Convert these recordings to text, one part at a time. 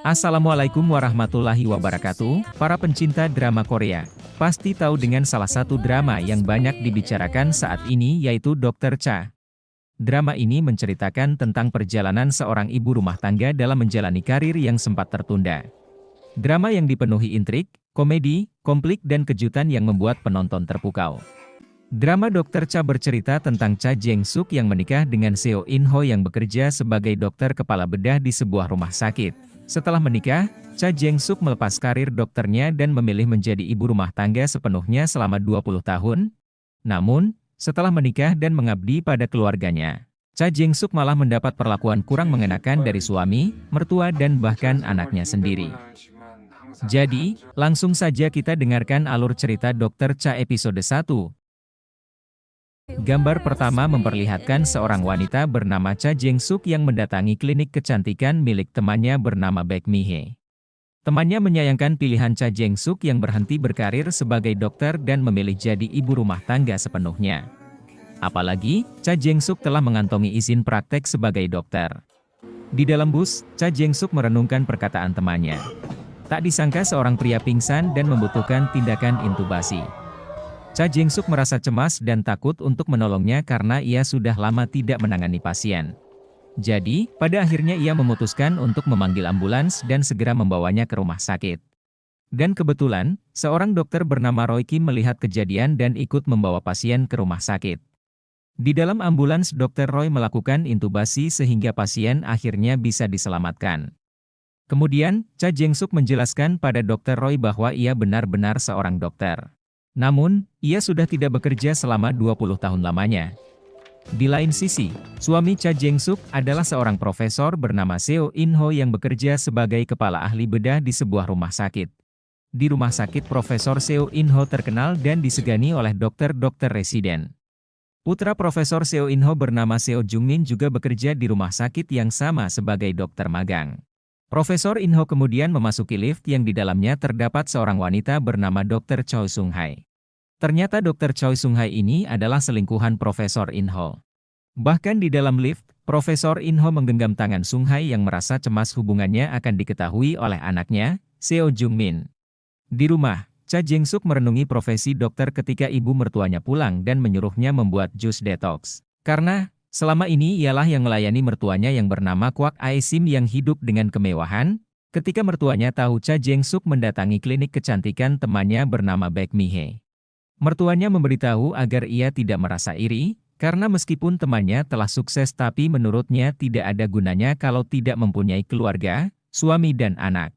Assalamualaikum warahmatullahi wabarakatuh, para pencinta drama Korea. Pasti tahu dengan salah satu drama yang banyak dibicarakan saat ini yaitu Dr. Cha. Drama ini menceritakan tentang perjalanan seorang ibu rumah tangga dalam menjalani karir yang sempat tertunda. Drama yang dipenuhi intrik, komedi, konflik dan kejutan yang membuat penonton terpukau. Drama Dr. Cha bercerita tentang Cha Jeng-suk yang menikah dengan Seo In-ho yang bekerja sebagai dokter kepala bedah di sebuah rumah sakit. Setelah menikah, Cha Jeng-suk melepas karir dokternya dan memilih menjadi ibu rumah tangga sepenuhnya selama 20 tahun. Namun, setelah menikah dan mengabdi pada keluarganya, Cha Jeng-suk malah mendapat perlakuan kurang mengenakan dari suami, mertua dan bahkan anaknya sendiri. Jadi, langsung saja kita dengarkan alur cerita Dr. Cha episode 1. Gambar pertama memperlihatkan seorang wanita bernama Cha Jeng-suk yang mendatangi klinik kecantikan milik temannya bernama Baek Mi-hye. Temannya menyayangkan pilihan Cha Jeng-suk yang berhenti berkarir sebagai dokter dan memilih jadi ibu rumah tangga sepenuhnya. Apalagi, Cha Jeng-suk telah mengantongi izin praktek sebagai dokter. Di dalam bus, Cha Jeng-suk merenungkan perkataan temannya. Tak disangka seorang pria pingsan dan membutuhkan tindakan intubasi. Cha Jeng-suk merasa cemas dan takut untuk menolongnya karena ia sudah lama tidak menangani pasien. Jadi, pada akhirnya ia memutuskan untuk memanggil ambulans dan segera membawanya ke rumah sakit. Dan kebetulan, seorang dokter bernama Roy Kim melihat kejadian dan ikut membawa pasien ke rumah sakit. Di dalam ambulans, Dr. Roy melakukan intubasi sehingga pasien akhirnya bisa diselamatkan. Kemudian, Cha Jeng-suk menjelaskan pada Dr. Roy bahwa ia benar-benar seorang dokter. Namun, ia sudah tidak bekerja selama 20 tahun lamanya. Di lain sisi, suami Cha Jeng-suk adalah seorang profesor bernama Seo In-ho yang bekerja sebagai kepala ahli bedah di sebuah rumah sakit. Di rumah sakit Profesor Seo In-ho terkenal dan disegani oleh dokter-dokter residen. Putra Profesor Seo In-ho bernama Seo Jung-min juga bekerja di rumah sakit yang sama sebagai dokter magang. Profesor In-ho kemudian memasuki lift yang di dalamnya terdapat seorang wanita bernama Dr. Choi Sung-hae. Ternyata Dr. Choi Sung-hae ini adalah selingkuhan Profesor In-ho. Bahkan di dalam lift, Profesor In-ho menggenggam tangan Sung-hae yang merasa cemas hubungannya akan diketahui oleh anaknya, Seo Jung-min. Di rumah, Cha Jeng-suk merenungi profesi dokter ketika ibu mertuanya pulang dan menyuruhnya membuat jus detox. Karena selama ini ialah yang melayani mertuanya yang bernama Kwak Ae-sim yang hidup dengan kemewahan. Ketika mertuanya tahu Cha Jeng-suk mendatangi klinik kecantikan temannya bernama Baek Mi-hye. Mertuanya memberitahu agar ia tidak merasa iri, karena meskipun temannya telah sukses tapi menurutnya tidak ada gunanya kalau tidak mempunyai keluarga, suami dan anak.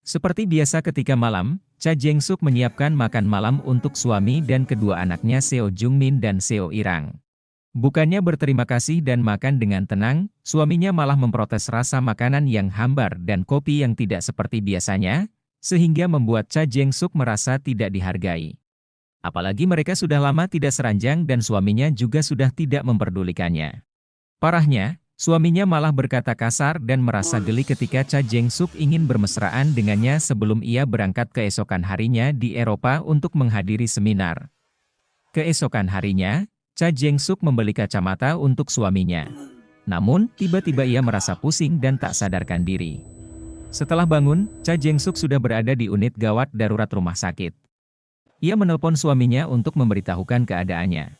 Seperti biasa ketika malam, Cha Jeng-suk menyiapkan makan malam untuk suami dan kedua anaknya Seo Jung-min dan Seo Irang. Bukannya berterima kasih dan makan dengan tenang, suaminya malah memprotes rasa makanan yang hambar dan kopi yang tidak seperti biasanya, sehingga membuat Cha Jeng-suk merasa tidak dihargai. Apalagi mereka sudah lama tidak seranjang dan suaminya juga sudah tidak memperdulikannya. Parahnya, suaminya malah berkata kasar dan merasa geli ketika Cha Jeng-suk ingin bermesraan dengannya sebelum ia berangkat keesokan harinya di Eropa untuk menghadiri seminar. Keesokan harinya, Cha Jeng-suk membeli kacamata untuk suaminya. Namun, tiba-tiba ia merasa pusing dan tak sadarkan diri. Setelah bangun, Cha Jeng-suk sudah berada di unit gawat darurat rumah sakit. Ia menelpon suaminya untuk memberitahukan keadaannya.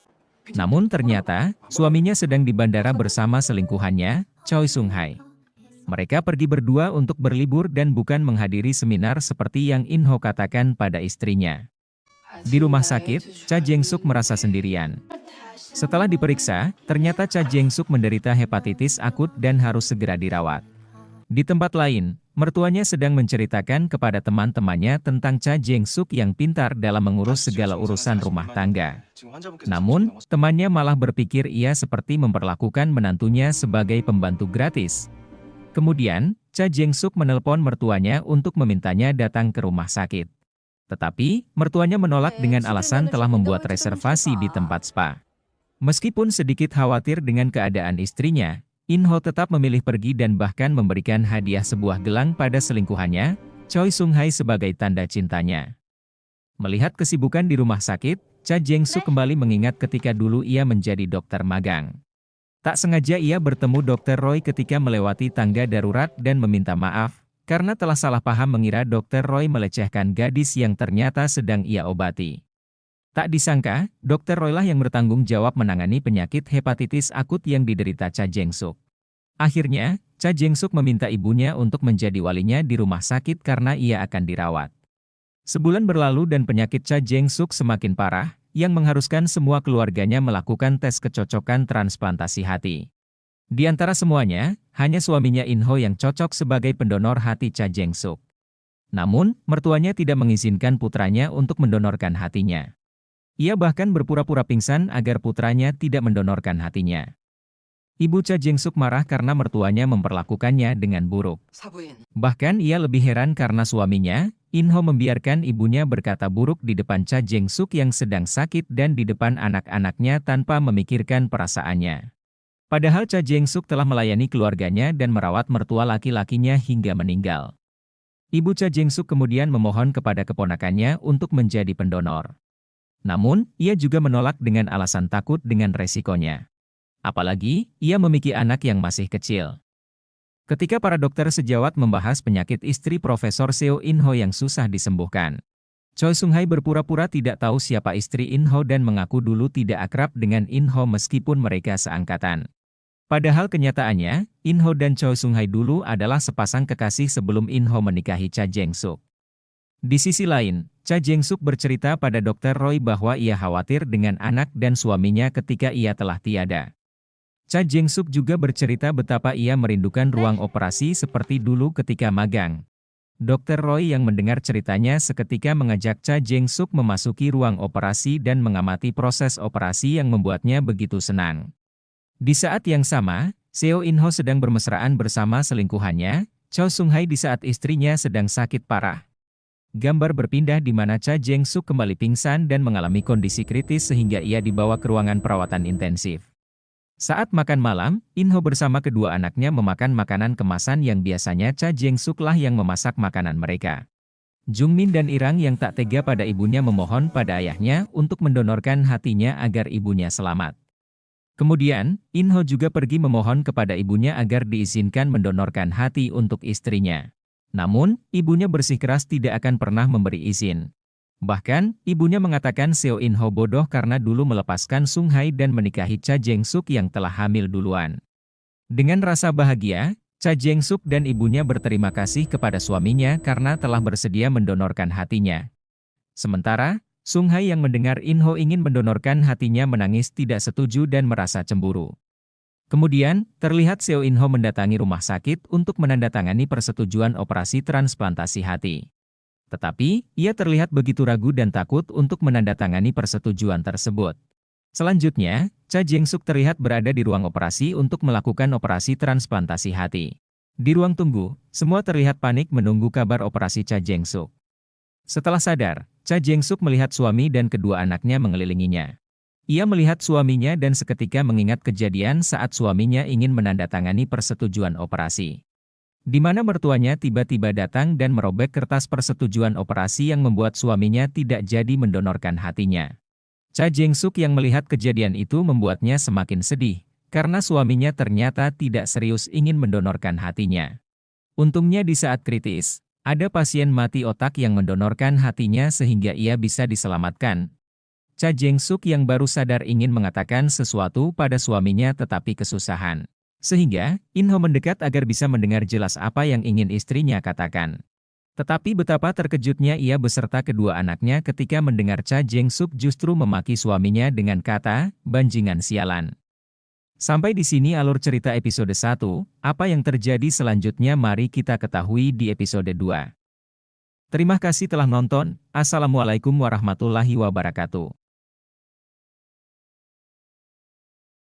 Namun ternyata, suaminya sedang di bandara bersama selingkuhannya, Choi Sung-hae. Mereka pergi berdua untuk berlibur dan bukan menghadiri seminar seperti yang In-ho katakan pada istrinya. Di rumah sakit, Cha Jeng-suk merasa sendirian. Setelah diperiksa, ternyata Cha Jeng-suk menderita hepatitis akut dan harus segera dirawat. Di tempat lain, mertuanya sedang menceritakan kepada teman-temannya tentang Cha Jeng-suk yang pintar dalam mengurus segala urusan rumah tangga. Namun, temannya malah berpikir ia seperti memperlakukan menantunya sebagai pembantu gratis. Kemudian, Cha Jeng-suk menelpon mertuanya untuk memintanya datang ke rumah sakit. Tetapi, mertuanya menolak dengan alasan telah membuat reservasi di tempat spa. Meskipun sedikit khawatir dengan keadaan istrinya, In-ho tetap memilih pergi dan bahkan memberikan hadiah sebuah gelang pada selingkuhannya, Choi Sung-hae sebagai tanda cintanya. Melihat kesibukan di rumah sakit, Cha Jeng-suk kembali mengingat ketika dulu ia menjadi dokter magang. Tak sengaja ia bertemu Dr. Roy ketika melewati tangga darurat dan meminta maaf, karena telah salah paham mengira Dr. Roy melecehkan gadis yang ternyata sedang ia obati. Tak disangka, Dr. Roy lah yang bertanggung jawab menangani penyakit hepatitis akut yang diderita Cha Jeng-suk. Akhirnya, Cha Jeng-suk meminta ibunya untuk menjadi walinya di rumah sakit karena ia akan dirawat. Sebulan berlalu dan penyakit Cha Jeng-suk semakin parah, yang mengharuskan semua keluarganya melakukan tes kecocokan transplantasi hati. Di antara semuanya, hanya suaminya In-ho yang cocok sebagai pendonor hati Cha Jeng-suk. Namun, mertuanya tidak mengizinkan putranya untuk mendonorkan hatinya. Ia bahkan berpura-pura pingsan agar putranya tidak mendonorkan hatinya. Ibu Cha Jeng-suk marah karena mertuanya memperlakukannya dengan buruk. Bahkan ia lebih heran karena suaminya, In-ho membiarkan ibunya berkata buruk di depan Cha Jeng-suk yang sedang sakit dan di depan anak-anaknya tanpa memikirkan perasaannya. Padahal Cha Jeng-suk telah melayani keluarganya dan merawat mertua laki-lakinya hingga meninggal. Ibu Cha Jeng-suk kemudian memohon kepada keponakannya untuk menjadi pendonor. Namun, ia juga menolak dengan alasan takut dengan resikonya. Apalagi, ia memiliki anak yang masih kecil. Ketika para dokter sejawat membahas penyakit istri Profesor Seo In-ho yang susah disembuhkan, Choi Sung-hai berpura-pura tidak tahu siapa istri In-ho dan mengaku dulu tidak akrab dengan In-ho meskipun mereka seangkatan. Padahal kenyataannya, In-ho dan Choi Sung-hai dulu adalah sepasang kekasih sebelum In-ho menikahi Cha Jeng-suk. Di sisi lain, Cha Jeng-suk bercerita pada Dr. Roy bahwa ia khawatir dengan anak dan suaminya ketika ia telah tiada. Cha Jeng-suk juga bercerita betapa ia merindukan ruang operasi seperti dulu ketika magang. Dr. Roy yang mendengar ceritanya seketika mengajak Cha Jeng-suk memasuki ruang operasi dan mengamati proses operasi yang membuatnya begitu senang. Di saat yang sama, Seo In-ho sedang bermesraan bersama selingkuhannya, Choi Sung-hai di saat istrinya sedang sakit parah. Gambar berpindah di mana Cha Jeng-suk kembali pingsan dan mengalami kondisi kritis sehingga ia dibawa ke ruangan perawatan intensif. Saat makan malam, In-ho bersama kedua anaknya memakan makanan kemasan yang biasanya Cha Jeng-suk lah yang memasak makanan mereka. Jung-min dan Irang yang tak tega pada ibunya memohon pada ayahnya untuk mendonorkan hatinya agar ibunya selamat. Kemudian, In-ho juga pergi memohon kepada ibunya agar diizinkan mendonorkan hati untuk istrinya. Namun, ibunya bersikeras tidak akan pernah memberi izin. Bahkan, ibunya mengatakan Seo In-ho bodoh karena dulu melepaskan Sung-hai dan menikahi Cha Jeng-suk yang telah hamil duluan. Dengan rasa bahagia, Cha Jeng-suk dan ibunya berterima kasih kepada suaminya karena telah bersedia mendonorkan hatinya. Sementara, Sung-hai yang mendengar In-ho ingin mendonorkan hatinya menangis tidak setuju dan merasa cemburu. Kemudian, terlihat Seo In-ho mendatangi rumah sakit untuk menandatangani persetujuan operasi transplantasi hati. Tetapi, ia terlihat begitu ragu dan takut untuk menandatangani persetujuan tersebut. Selanjutnya, Cha Jeng-suk terlihat berada di ruang operasi untuk melakukan operasi transplantasi hati. Di ruang tunggu, semua terlihat panik menunggu kabar operasi Cha Jeng-suk. Setelah sadar, Cha Jeng-suk melihat suami dan kedua anaknya mengelilinginya. Ia melihat suaminya dan seketika mengingat kejadian saat suaminya ingin menandatangani persetujuan operasi. Di mana mertuanya tiba-tiba datang dan merobek kertas persetujuan operasi yang membuat suaminya tidak jadi mendonorkan hatinya. Cha Jeng-suk yang melihat kejadian itu membuatnya semakin sedih, karena suaminya ternyata tidak serius ingin mendonorkan hatinya. Untungnya di saat kritis, ada pasien mati otak yang mendonorkan hatinya sehingga ia bisa diselamatkan. Cha Jeng-suk yang baru sadar ingin mengatakan sesuatu pada suaminya tetapi kesusahan. Sehingga, In-ho mendekat agar bisa mendengar jelas apa yang ingin istrinya katakan. Tetapi betapa terkejutnya ia beserta kedua anaknya ketika mendengar Cha Jeng-suk justru memaki suaminya dengan kata, "Banjingan sialan." Sampai di sini alur cerita episode 1, apa yang terjadi selanjutnya mari kita ketahui di episode 2. Terima kasih telah nonton, Assalamualaikum warahmatullahi wabarakatuh.